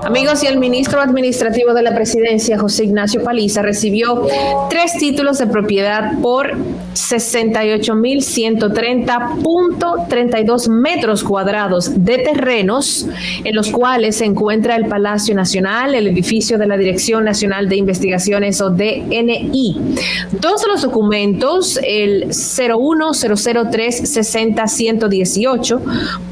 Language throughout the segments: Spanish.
Amigos, y el ministro administrativo de la presidencia, José Ignacio Paliza, recibió 3 títulos de propiedad por 68.130.32 metros cuadrados de terrenos, en los cuales se encuentra el Palacio Nacional, el edificio de la Dirección Nacional de Investigaciones o DNI. 2 de los documentos, el 01-003-60-118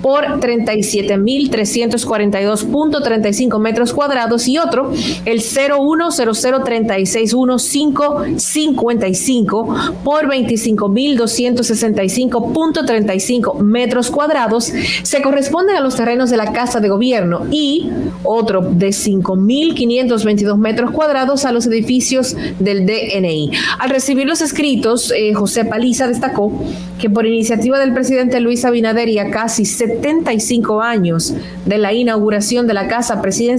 por 37.342.35 metros cuadrados y otro, el 01-003-61555 por 25.265.35 metros cuadrados, se corresponden a los terrenos de la Casa de Gobierno, y otro de 5.522 metros cuadrados a los edificios del DNI. Al recibir los escritos, José Paliza destacó que por iniciativa del presidente Luis Abinader y a casi 75 años de la inauguración de la Casa Presidencial,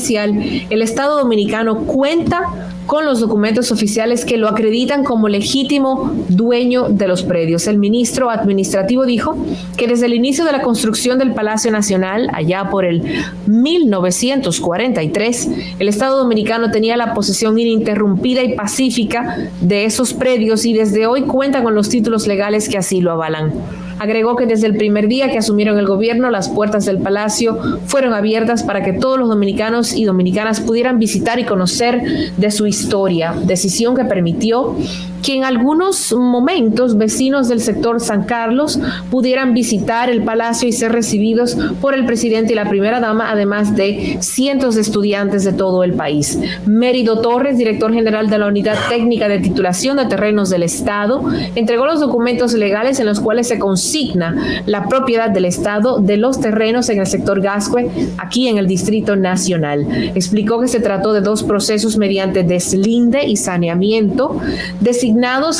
el Estado Dominicano cuenta con los documentos oficiales que lo acreditan como legítimo dueño de los predios. El ministro administrativo dijo que desde el inicio de la construcción del Palacio Nacional, allá por el 1943, el Estado Dominicano tenía la posesión ininterrumpida y pacífica de esos predios y desde hoy cuenta con los títulos legales que así lo avalan. Agregó que desde el primer día que asumieron el gobierno, las puertas del palacio fueron abiertas para que todos los dominicanos y dominicanas pudieran visitar y conocer de su historia, decisión que permitió que en algunos momentos vecinos del sector San Carlos pudieran visitar el palacio y ser recibidos por el presidente y la primera dama, además de cientos de estudiantes de todo el país. Mérido Torres, director general de la Unidad Técnica de Titulación de Terrenos del Estado, entregó los documentos legales en los cuales se consigna la propiedad del Estado de los terrenos en el sector Gascue, aquí en el Distrito Nacional. Explicó que se trató de 2 procesos mediante deslinde y saneamiento,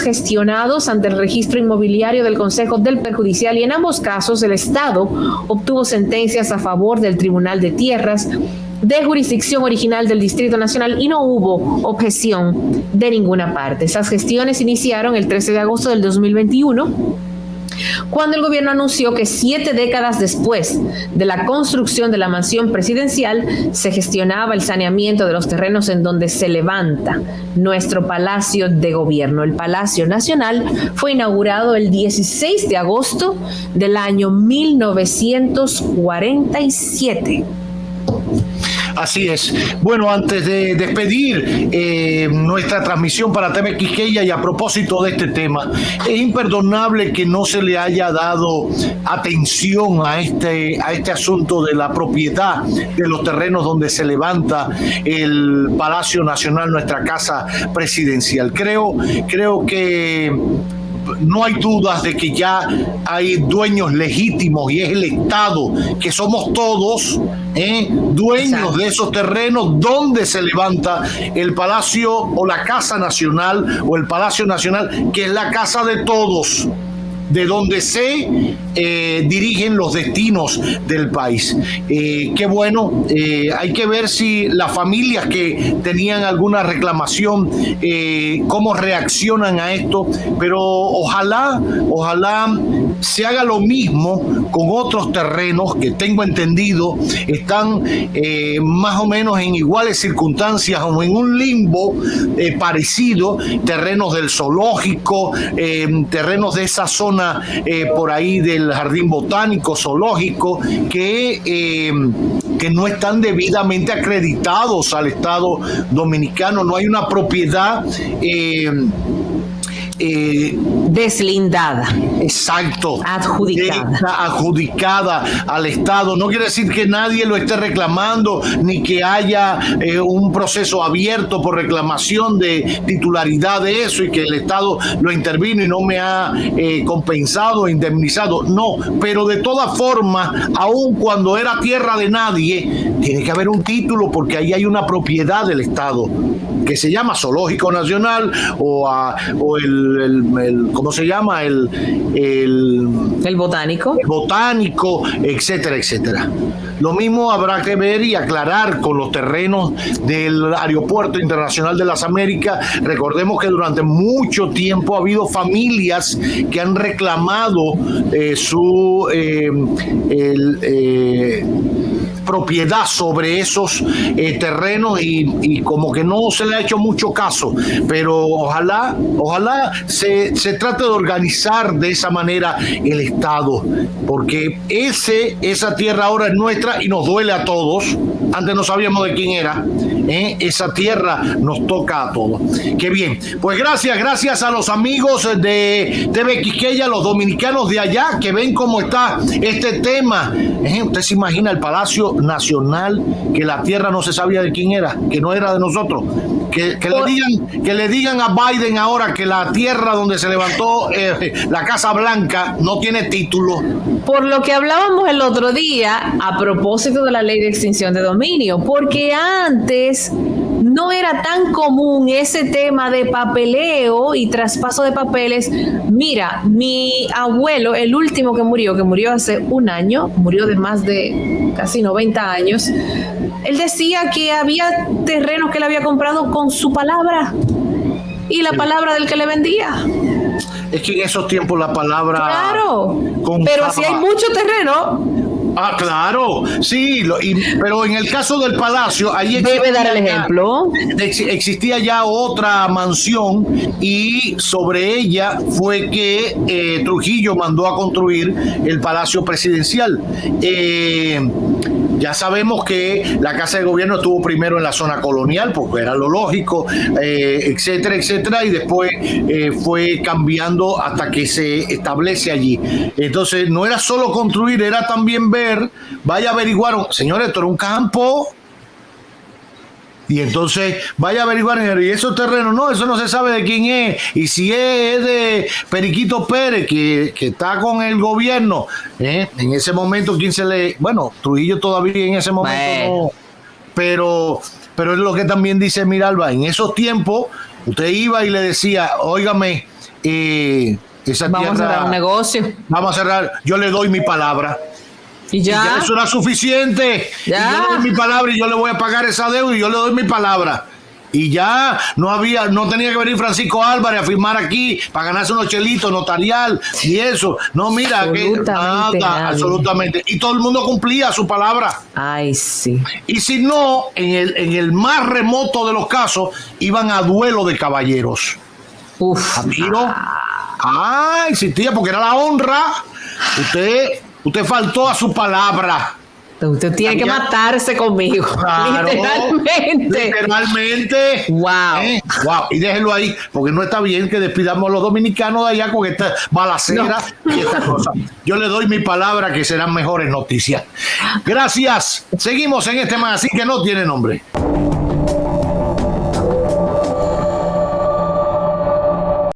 gestionados ante el registro inmobiliario del Consejo del Perjudicial, y en ambos casos el Estado obtuvo sentencias a favor del Tribunal de Tierras de jurisdicción original del Distrito Nacional y no hubo objeción de ninguna parte. Esas gestiones iniciaron el 13 de agosto del 2021, cuando el gobierno anunció que 7 décadas después de la construcción de la mansión presidencial se gestionaba el saneamiento de los terrenos en donde se levanta nuestro Palacio de Gobierno. El Palacio Nacional fue inaugurado el 16 de agosto del año 1947. Así es. Bueno, antes de despedir nuestra transmisión para TV Quisqueya, y a propósito de este tema, es imperdonable que no se le haya dado atención a este asunto de la propiedad de los terrenos donde se levanta el Palacio Nacional, nuestra casa presidencial. Creo que no hay dudas de que ya hay dueños legítimos y es el Estado, que somos todos dueños de esos terrenos donde se levanta el Palacio o la Casa Nacional o el Palacio Nacional, que es la casa de todos, de donde se dirigen los destinos del país. Qué bueno, hay que ver si las familias que tenían alguna reclamación, cómo reaccionan a esto, pero ojalá se haga lo mismo con otros terrenos que tengo entendido están más o menos en iguales circunstancias o en un limbo parecido, terrenos del zoológico, terrenos de esa zona por ahí del jardín botánico, zoológico, que no están debidamente acreditados al Estado Dominicano. No hay una propiedad deslindada. Exacto. Adjudicada al Estado. No quiere decir que nadie lo esté reclamando, ni que haya un proceso abierto por reclamación de titularidad de eso y que el Estado lo intervino y no me ha compensado, indemnizado. No, pero de todas formas, aun cuando era tierra de nadie, tiene que haber un título, porque ahí hay una propiedad del Estado que se llama Zoológico Nacional o el ¿cómo se llama? El botánico. El botánico, etcétera, etcétera. Lo mismo habrá que ver y aclarar con los terrenos del Aeropuerto Internacional de las Américas. Recordemos que durante mucho tiempo ha habido familias que han reclamado su propiedad sobre esos terrenos y como que no se le ha hecho mucho caso, pero ojalá se trate de organizar de esa manera el Estado, porque esa tierra ahora es nuestra y nos duele a todos. Antes no sabíamos de quién era. Esa tierra nos toca a todos. Qué bien. Pues gracias a los amigos de TV Quisqueya, los dominicanos de allá, que ven cómo está este tema. Usted se imagina el Palacio Nacional, que la tierra no se sabía de quién era, que no era de nosotros. Que le digan a Biden ahora que la tierra donde se levantó la Casa Blanca no tiene título. Por lo que hablábamos el otro día a propósito de la ley de extinción de dominio, porque antes no era tan común ese tema de papeleo y traspaso de papeles. Mira, mi abuelo, el último que murió hace un año, murió de más de casi 90 años, él decía que había terrenos que él había comprado con su palabra y la palabra del que le vendía. Es que en esos tiempos la palabra... Claro, pero si hay mucho terreno... Ah, claro, sí, pero en el caso del Palacio, ahí debe dar el ejemplo. Existía ya otra mansión y sobre ella fue que Trujillo mandó a construir el Palacio Presidencial. Ya sabemos que la Casa de Gobierno estuvo primero en la zona colonial, porque era lo lógico, etcétera, etcétera, y después fue cambiando hasta que se establece allí. Entonces, no era solo construir, era también ver, vaya a averiguar, señores, esto era un campo. Y entonces vaya a averiguar, y esos terrenos, no, eso no se sabe de quién es, y si es de Periquito Pérez, que está con el gobierno, en ese momento, Trujillo todavía en ese momento no, pero es lo que también dice Miralba, en esos tiempos, usted iba y le decía, óigame, esa vamos tierra, a cerrar un negocio. Vamos a cerrar, yo le doy mi palabra. Y ya eso era suficiente. Ya. Y yo le doy mi palabra y yo le voy a pagar esa deuda y yo le doy mi palabra. Y ya no tenía que venir Francisco Álvarez a firmar aquí para ganarse unos chelitos notarial y eso. No, mira, absolutamente. Y todo el mundo cumplía su palabra. Ay, sí. Y si no, en el más remoto de los casos, iban a duelo de caballeros. Uf. A tiro. Existía porque era la honra. Usted faltó a su palabra. Usted tiene que matarse conmigo. Claro, literalmente. Wow. Y déjelo ahí, porque no está bien que despidamos a los dominicanos de allá con esta balacera y estas cosas. Yo le doy mi palabra que serán mejores noticias. Gracias. Seguimos en este magazine que no tiene nombre.